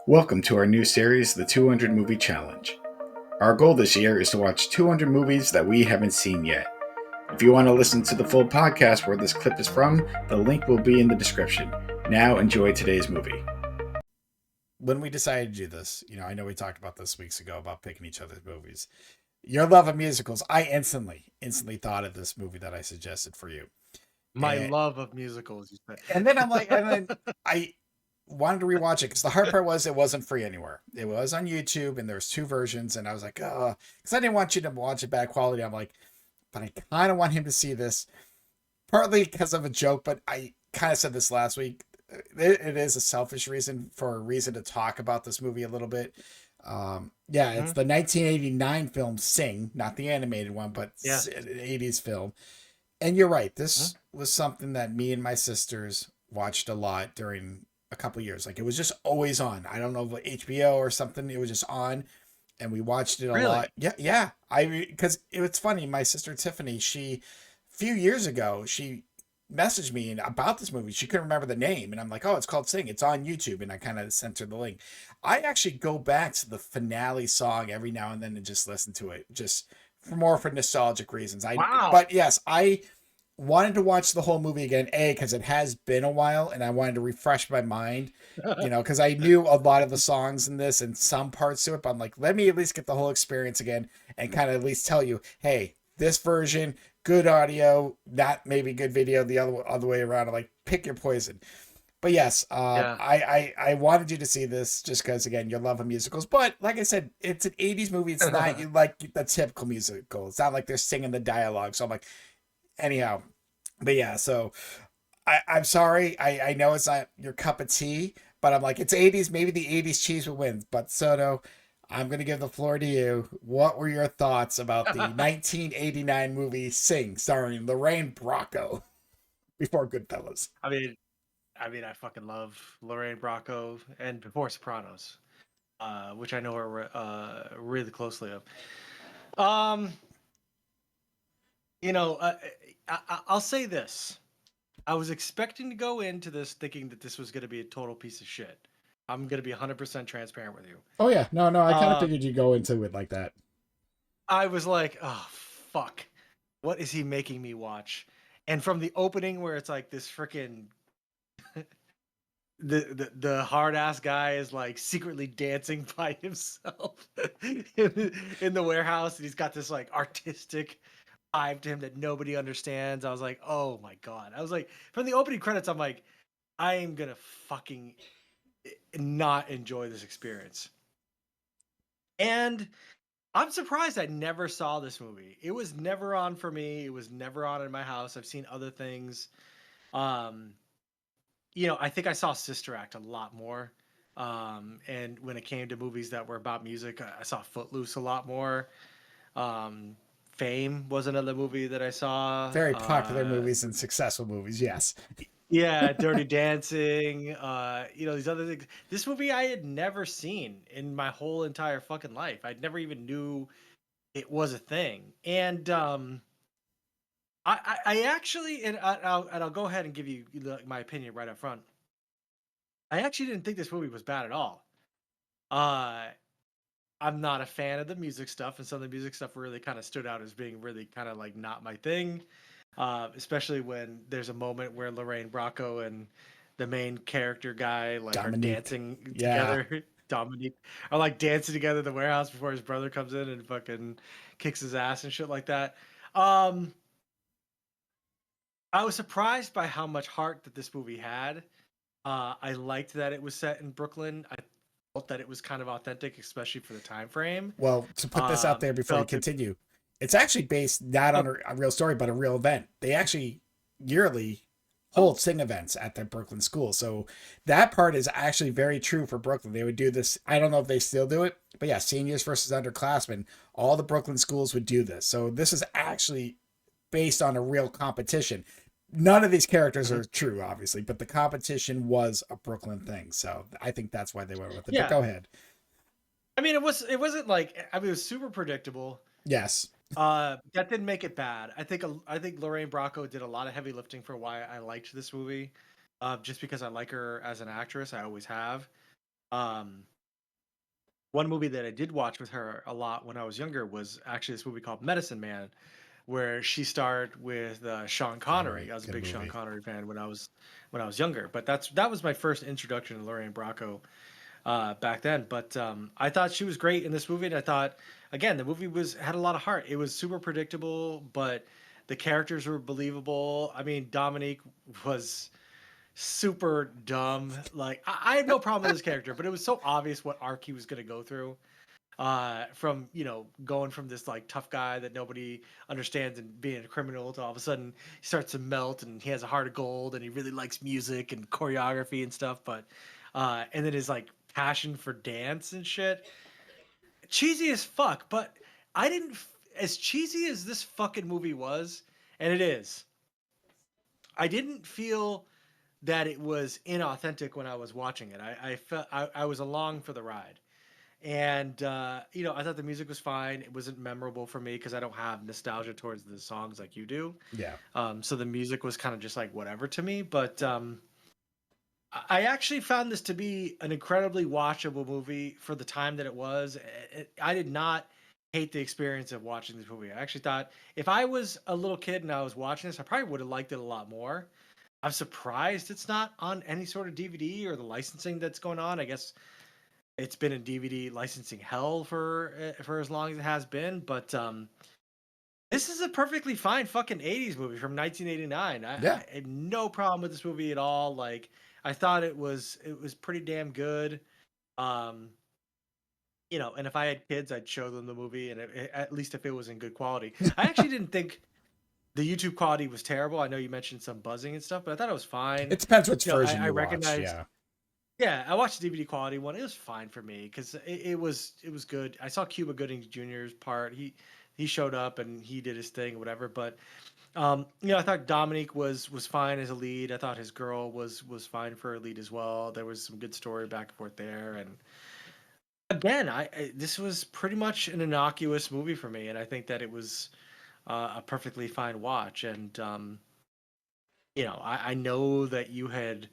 Welcome to our new series, the 200 Movie Challenge. Our goal this year is to watch 200 movies that we haven't seen yet. If you want to listen to the full podcast where this clip is from, the link will be in the description. Now enjoy today's movie. When we decided to do this, I know we talked about this weeks ago about picking each other's movies. Your love of musicals, I instantly thought of this movie that I suggested for you. My love of musicals, you said. And then I wanted to rewatch it because the hard part was it wasn't free anywhere. It was on YouTube and there's two versions, and I was like, oh, because I didn't want you to watch it bad quality. I'm like, but I kind of want him to see this, partly because of a joke, but I kind of said this last week. It is a selfish reason for a reason to talk about this movie a little bit. It's the 1989 film Sing, not the animated one, but an 80s film. And you're right. This was something that me and my sisters watched a lot during a couple years. Like, it was just always on. I don't know if HBO or something. It was just on, and we watched it a lot. Yeah. Because it's funny. My sister Tiffany, a few years ago, she messaged me about this movie. She couldn't remember the name, and I'm like, oh, it's called Sing. It's on YouTube, and I kind of sent her the link. I actually go back to the finale song every now and then and just listen to it, just for nostalgic reasons. But yes, I wanted to watch the whole movie again, because it has been a while and I wanted to refresh my mind, because I knew a lot of the songs in this and some parts to it, but I'm like, let me at least get the whole experience again and kind of at least tell you, hey, this version, good audio, not maybe good video, the other way around. I'm like, pick your poison. But yes, I wanted you to see this just because, again, your love of musicals. But like I said, it's an 80s movie. It's not like the typical musical. It's not like they're singing the dialogue. So I'm like, anyhow. But yeah, so I'm sorry. I know it's not your cup of tea, but I'm like, it's 80s. Maybe the 80s cheese will win. But Soto, I'm going to give the floor to you. What were your thoughts about the 1989 movie Sing, starring Lorraine Bracco before Goodfellas? I fucking love Lorraine Bracco and before Sopranos, which I know her really closely of. I'll say this. I was expecting to go into this thinking that this was going to be a total piece of shit. I'm going to be 100% transparent with you. Oh, yeah. No, I kind of figured you'd go into it like that. I was like, oh, fuck. What is he making me watch? And from the opening where it's like this freaking... the hard ass guy is like secretly dancing by himself in the warehouse, and he's got this like artistic vibe to him that nobody understands. I was like, oh my god. I was like, from the opening credits, I'm like, I am gonna fucking not enjoy this experience. And I'm surprised I never saw this movie. It was never on for me. It was never on in my house. I've seen other things. I think I saw Sister Act a lot more. And when it came to movies that were about music, I saw Footloose a lot more. Fame was another movie that I saw. Very popular movies and successful movies, yes. Yeah, Dirty Dancing, these other things. This movie I had never seen in my whole entire fucking life. I never even knew it was a thing. And I actually, and I'll go ahead and give you my opinion right up front. I actually didn't think this movie was bad at all. I'm not a fan of the music stuff, and some of the music stuff really kind of stood out as being really kind of like not my thing. Especially when there's a moment where Lorraine Bracco and the main character guy are dancing together. Dominique are like dancing together in the warehouse before his brother comes in and fucking kicks his ass and shit like that. I was surprised by how much heart that this movie had. I liked that it was set in Brooklyn. I felt that it was kind of authentic, especially for the time frame. Well, to put this out there before you continue, it's actually based not on a real story, but a real event. They actually yearly hold Sing events at their Brooklyn school. So that part is actually very true for Brooklyn. They would do this. I don't know if they still do it, but yeah, seniors versus underclassmen, all the Brooklyn schools would do this. So this is actually based on a real competition. None of these characters are true, obviously, but the competition was a Brooklyn thing. So I think that's why they went with it. Yeah. But go ahead. I mean, it wasn't like, it was super predictable. Yes. That didn't make it bad. I think Lorraine Bracco did a lot of heavy lifting for why I liked this movie. just because I like her as an actress. I always have. Um, One movie that I did watch with her a lot when I was younger was actually this movie called Medicine Man, where she starred with Sean Oh, Connery. I was a good big Sean movie. Connery fan when I was younger, but that was my first introduction to Lorraine Bracco back then. But I thought she was great in this movie, and I thought again the movie was had a lot of heart. It was super predictable, but the characters were believable. I mean, Dominique was super dumb. Like I have no problem with his character, but it was so obvious what arc he was going to go through. From going from this like tough guy that nobody understands and being a criminal to all of a sudden he starts to melt and he has a heart of gold and he really likes music and choreography and stuff. But and then his like passion for dance and shit, cheesy as fuck. But I didn't as cheesy as this fucking movie was, and it is. I didn't feel that it was inauthentic when I was watching it. I felt I was along for the ride, and I thought the music was fine. It wasn't memorable for me because I don't have nostalgia towards the songs like you do. Yeah. So the music was kind of just like whatever to me. But I actually found this to be an incredibly watchable movie for the time that it was. I did not hate the experience of watching this movie. I actually thought if I was a little kid and I was watching this, I probably would have liked it a lot more. I'm surprised it's not on any sort of DVD or the licensing that's going on. I guess it's been in DVD licensing hell for as long as it has been. But this is a perfectly fine fucking '80s movie from 1989. Yeah. I had no problem with this movie at all. Like I thought it was pretty damn good. Um, and if I had kids, I'd show them the movie, and at least if it was in good quality. I actually didn't think the YouTube quality was terrible. I know you mentioned some buzzing and stuff, but I thought it was fine. It depends which version I you watch. recognized. Yeah. Yeah, I watched the DVD quality one. It was fine for me because it was good. I saw Cuba Gooding Jr.'s part. He showed up and he did his thing, whatever. But I thought Dominique was fine as a lead. I thought his girl was fine for a lead as well. There was some good story back and forth there. And again, this was pretty much an innocuous movie for me, and I think that it was a perfectly fine watch. And I know that you had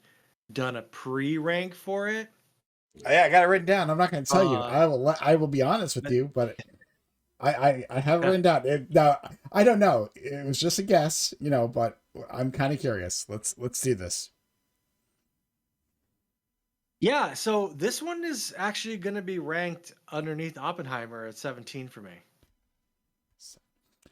done a pre-rank for it. Yeah, I got it written down. I'm not going to tell you. Uh, I will be honest with you, but I have it written down. Now, I don't know. It was just a guess, but I'm kind of curious. Let's do this. yeah, so this one is actually going to be ranked underneath Oppenheimer at 17 for me.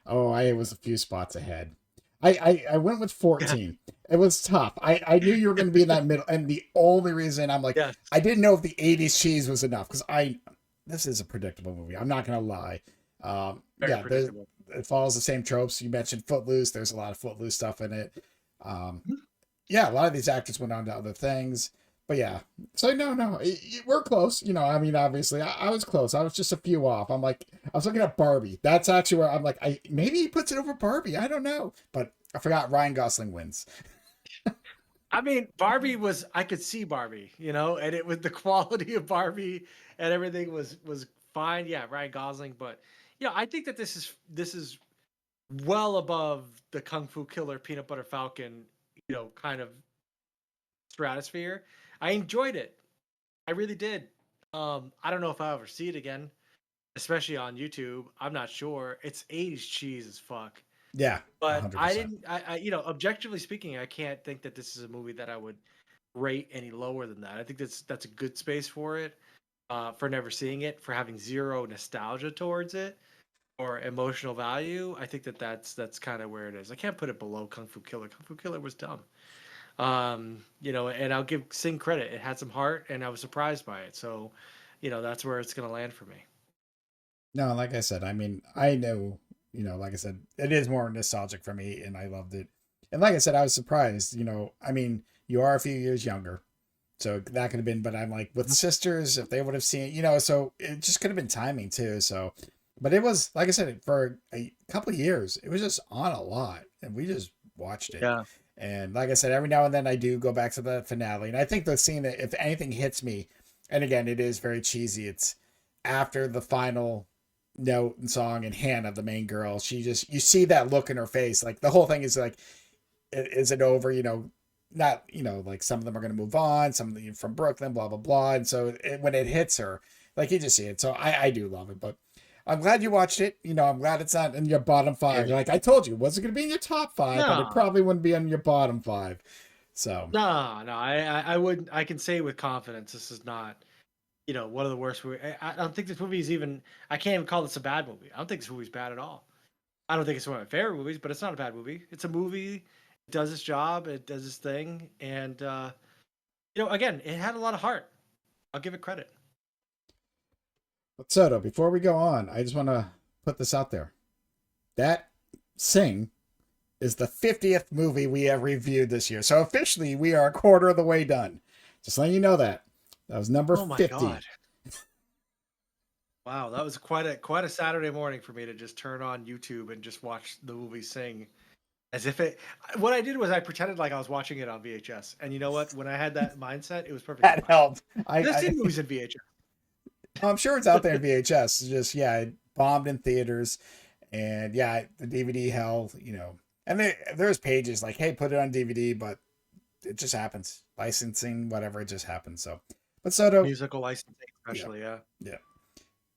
Oh, I was a few spots ahead. I went with 14. It was tough. I knew you were going to be in that middle, and the only reason I'm like, Yes, I didn't know if the 80s cheese was enough because this is a predictable movie. I'm not going to lie. very Yeah, predictable. it follows the same tropes. You mentioned Footloose. There's a lot of Footloose stuff in it. Um, Mhm. yeah, a lot of these actors went on to other things. But yeah, so no, we're close. I mean, obviously, I was close. I was just a few off. I was looking at Barbie. That's actually where I'm like, maybe he puts it over Barbie. I don't know, but I forgot Ryan Gosling wins. I mean, Barbie I could see Barbie, and it was the quality of Barbie and everything was fine. Yeah, Ryan Gosling, but I think that this is well above the Kung Fu Killer Peanut Butter Falcon, kind of stratosphere. I enjoyed it. I really did. I don't know if I'll ever see it again, especially on YouTube. I'm not sure. It's 80s cheese as fuck. Yeah, But I 100%. didn't objectively speaking, I can't think that this is a movie that I would rate any lower than that. I think that's a good space for it. For never seeing it, for having zero nostalgia towards it or emotional value. I think that's kind of where it is. I can't put it below Kung Fu Killer. Kung Fu Killer was dumb. And I'll give Sing credit. It had some heart, and I was surprised by it. So, that's where it's gonna land for me. No, like I said, I mean, I know, like I said, it is more nostalgic for me, and I loved it. And like I said, I was surprised. I mean, you are a few years younger, so that could have been. But I'm like, with sisters, if they would have seen, so it just could have been timing too. So, but it was like I said, for a couple of years, it was just on a lot, and we just watched it. Yeah. And like I said, every now and then I do go back to the finale, and I think the scene that if anything hits me, and again, it is very cheesy. It's after the final note and song, and Hannah, the main girl, you see that look in her face. Like the whole thing is like, is it over? not, like some of them are going to move on, some of them from Brooklyn, blah, blah, blah. And so when it hits her, like you just see it. So I do love it, but I'm glad you watched it. I'm glad it's not in your bottom Yeah. five. Like I told you, it wasn't going to be in your top five, but it No, probably wouldn't be in your bottom five. So no. I wouldn't. I can say with confidence, this is not, one of the worst. I don't think this movie is even. I can't even call this a bad movie. I don't think this movie's bad at all. I don't think it's one of my favorite movies, but it's not a bad movie. It's a movie. It does its job. It does its thing, and again, it had a lot of heart. I'll give it credit. but Soto, before we go on, I just want to put this out there. That Sing is the 50th movie we have reviewed this year. So officially, we are a quarter of the way done. Just letting you know that. That was number Oh my 50. god! Wow, that was quite a Saturday morning for me to just turn on YouTube and just watch the movie Sing, as if it. What I did was I pretended like I was watching it on VHS, and you know what? When I had that mindset, it was perfectly That fine. helped. I've seen movies in VHS. I'm sure it's out there in VHS. It's just, yeah, it bombed in theaters. And yeah, the DVD hell, and there's pages like, hey, put it on DVD, but it just happens. Licensing, whatever, it just happens. So, but Soto, Musical licensing, yeah, especially, yeah. yeah.